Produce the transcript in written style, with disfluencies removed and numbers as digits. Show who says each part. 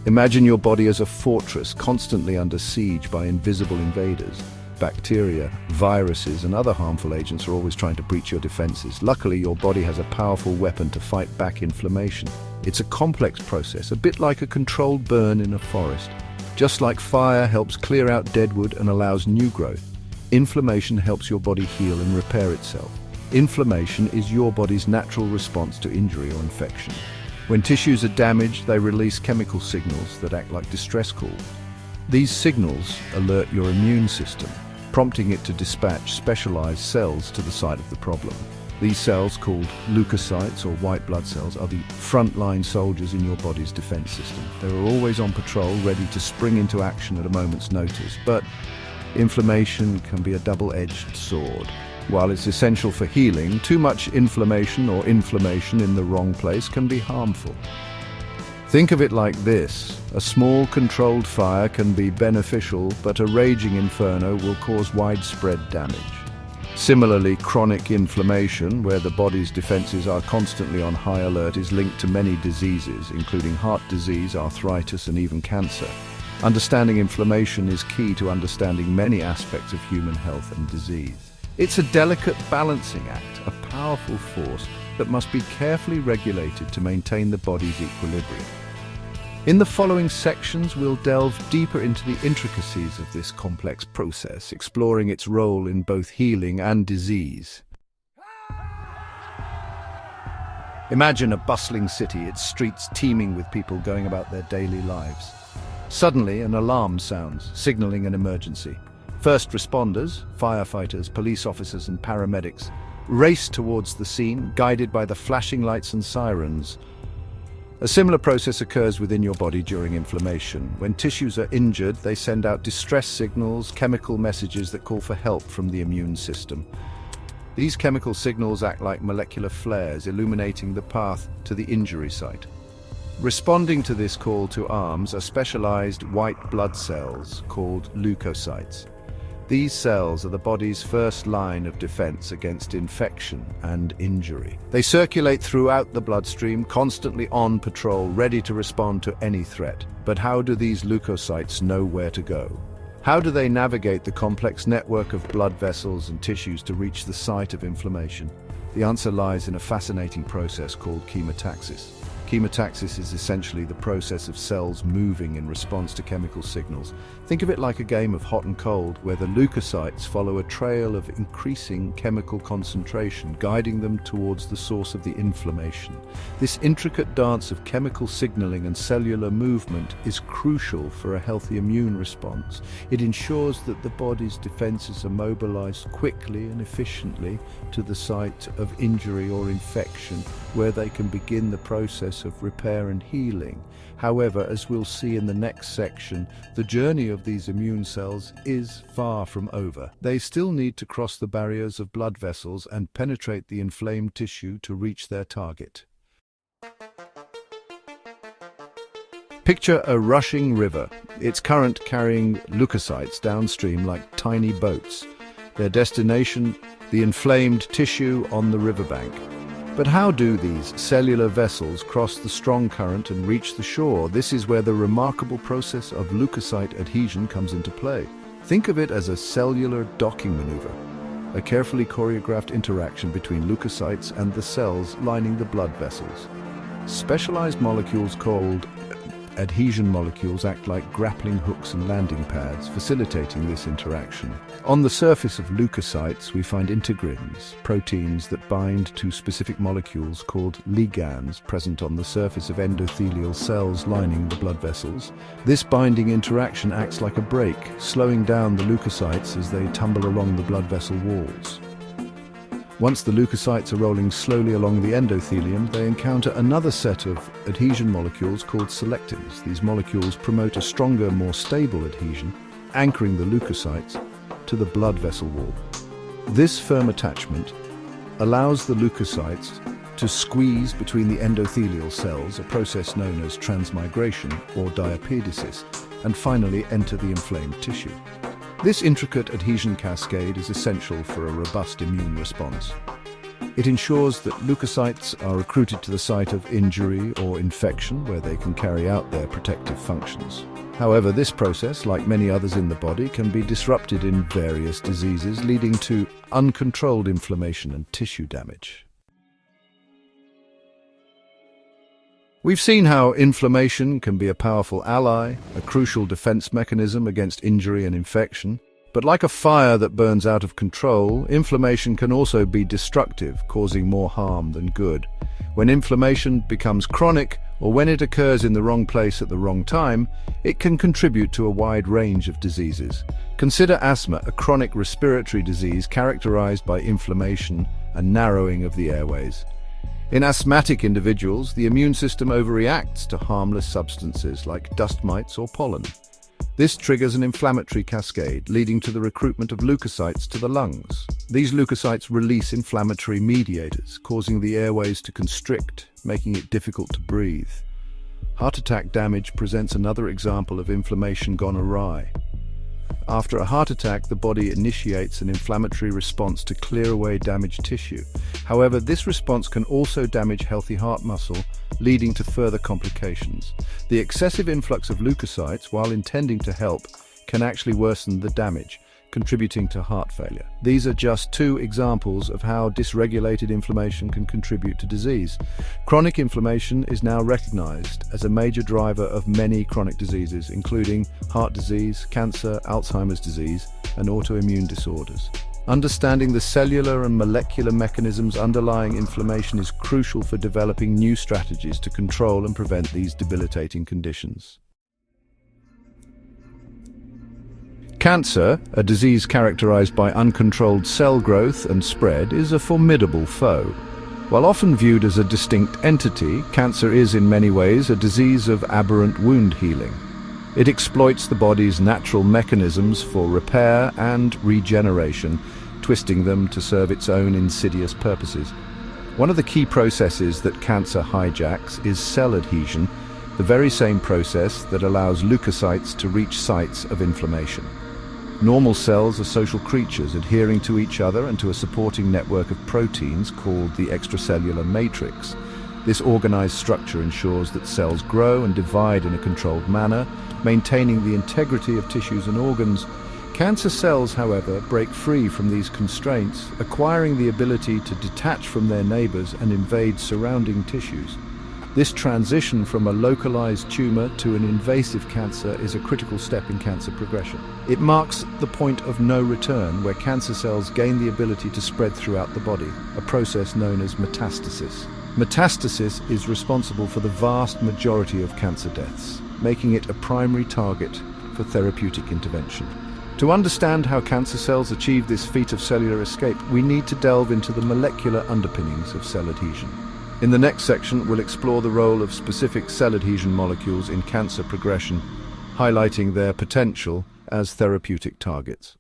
Speaker 1: Imagine your body as a fortress constantly under siege by invisible invaders. Bacteria, viruses, and other harmful agents are always trying to breach your defenses. Luckily, your body has a powerful weapon to fight back inflammation. It's a complex process, a bit like a controlled burn in a forest. Just like fire helps clear out dead wood and allows new growth, inflammation helps your body heal and repair itself. Inflammation is your body's natural response to injury or infection. When tissues are damaged, they release chemical signals that act like distress calls. These signals alert your immune system, prompting it to dispatch specialized cells to the site of the problem. These cells, called leukocytes or white blood cells, are the frontline soldiers in your body's defense system. They're always on patrol, ready to spring into action at a moment's notice. But inflammation can be a double-edged sword. While it's essential for healing, too much inflammation or inflammation in the wrong place can be harmful. Think of it like this: a small controlled fire can be beneficial, but a raging inferno will cause widespread damage. Similarly, chronic inflammation, where the body's defenses are constantly on high alert, is linked to many diseases, including heart disease, arthritis, and even cancer. Understanding inflammation is key to understanding many aspects of human health and disease. It's a delicate balancing act, a powerful force that must be carefully regulated to maintain the body's equilibrium. In the following sections, we'll delve deeper into the intricacies of this complex process, exploring its role in both healing and disease. Imagine a bustling city, its streets teeming with people going about their daily lives. Suddenly, an alarm sounds, signaling an emergency. First responders, firefighters, police officers, and paramedics race towards the scene, guided by the flashing lights and sirens. A similar process occurs within your body during inflammation. When tissues are injured, they send out distress signals, chemical messages that call for help from the immune system. These chemical signals act like molecular flares, illuminating the path to the injury site. Responding to this call to arms are specialized white blood cells called leukocytes. These cells are the body's first line of defense against infection and injury. They circulate throughout the bloodstream, constantly on patrol, ready to respond to any threat. But how do these leukocytes know where to go? How do they navigate the complex network of blood vessels and tissues to reach the site of inflammation? The answer lies in a fascinating process called chemotaxis. Chemotaxis is essentially the process of cells moving in response to chemical signals. Think of it like a game of hot and cold, where the leukocytes follow a trail of increasing chemical concentration, guiding them towards the source of the inflammation. This intricate dance of chemical signaling and cellular movement is crucial for a healthy immune response. It ensures that the body's defenses are mobilized quickly and efficiently to the site of injury or infection, where they can begin the process of repair and healing. However, as we'll see in the next section, the journey of these immune cells is far from over. They still need to cross the barriers of blood vessels and penetrate the inflamed tissue to reach their target. Picture a rushing river, its current carrying leukocytes downstream like tiny boats. Their destination, the inflamed tissue on the riverbank. But how do these cellular vessels cross the strong current and reach the shore? This is where the remarkable process of leukocyte adhesion comes into play. Think of it as a cellular docking maneuver, a carefully choreographed interaction between leukocytes and the cells lining the blood vessels. Specialized molecules called adhesion molecules act like grappling hooks and landing pads, facilitating this interaction. On the surface of leukocytes, we find integrins, proteins that bind to specific molecules called ligands present on the surface of endothelial cells lining the blood vessels. This binding interaction acts like a brake, slowing down the leukocytes as they tumble along the blood vessel walls. Once the leukocytes are rolling slowly along the endothelium, they encounter another set of adhesion molecules called selectins. These molecules promote a stronger, more stable adhesion, anchoring the leukocytes to the blood vessel wall. This firm attachment allows the leukocytes to squeeze between the endothelial cells, a process known as transmigration or diapedesis, and finally enter the inflamed tissue. This intricate adhesion cascade is essential for a robust immune response. It ensures that leukocytes are recruited to the site of injury or infection where they can carry out their protective functions. However, this process, like many others in the body, can be disrupted in various diseases, leading to uncontrolled inflammation and tissue damage. We've seen how inflammation can be a powerful ally, a crucial defense mechanism against injury and infection. But like a fire that burns out of control, inflammation can also be destructive, causing more harm than good. When inflammation becomes chronic, or when it occurs in the wrong place at the wrong time, it can contribute to a wide range of diseases. Consider asthma, a chronic respiratory disease characterized by inflammation and narrowing of the airways. In asthmatic individuals, the immune system overreacts to harmless substances like dust mites or pollen. This triggers an inflammatory cascade, leading to the recruitment of leukocytes to the lungs. These leukocytes release inflammatory mediators, causing the airways to constrict, making it difficult to breathe. Heart attack damage presents another example of inflammation gone awry. After a heart attack, the body initiates an inflammatory response to clear away damaged tissue. However, this response can also damage healthy heart muscle, leading to further complications. The excessive influx of leukocytes, while intending to help, can actually worsen the damage, contributing to heart failure. These are just two examples of how dysregulated inflammation can contribute to disease. Chronic inflammation is now recognized as a major driver of many chronic diseases, including heart disease, cancer, Alzheimer's disease, and autoimmune disorders. Understanding the cellular and molecular mechanisms underlying inflammation is crucial for developing new strategies to control and prevent these debilitating conditions. Cancer, a disease characterized by uncontrolled cell growth and spread, is a formidable foe. While often viewed as a distinct entity, cancer is in many ways a disease of aberrant wound healing. It exploits the body's natural mechanisms for repair and regeneration, twisting them to serve its own insidious purposes. One of the key processes that cancer hijacks is cell adhesion, the very same process that allows leukocytes to reach sites of inflammation. Normal cells are social creatures adhering to each other and to a supporting network of proteins called the extracellular matrix. This organized structure ensures that cells grow and divide in a controlled manner, maintaining the integrity of tissues and organs. Cancer cells, however, break free from these constraints, acquiring the ability to detach from their neighbors and invade surrounding tissues. This transition from a localized tumor to an invasive cancer is a critical step in cancer progression. It marks the point of no return, where cancer cells gain the ability to spread throughout the body, a process known as metastasis. Metastasis is responsible for the vast majority of cancer deaths, making it a primary target for therapeutic intervention. To understand how cancer cells achieve this feat of cellular escape, we need to delve into the molecular underpinnings of cell adhesion. In the next section, we'll explore the role of specific cell adhesion molecules in cancer progression, highlighting their potential as therapeutic targets.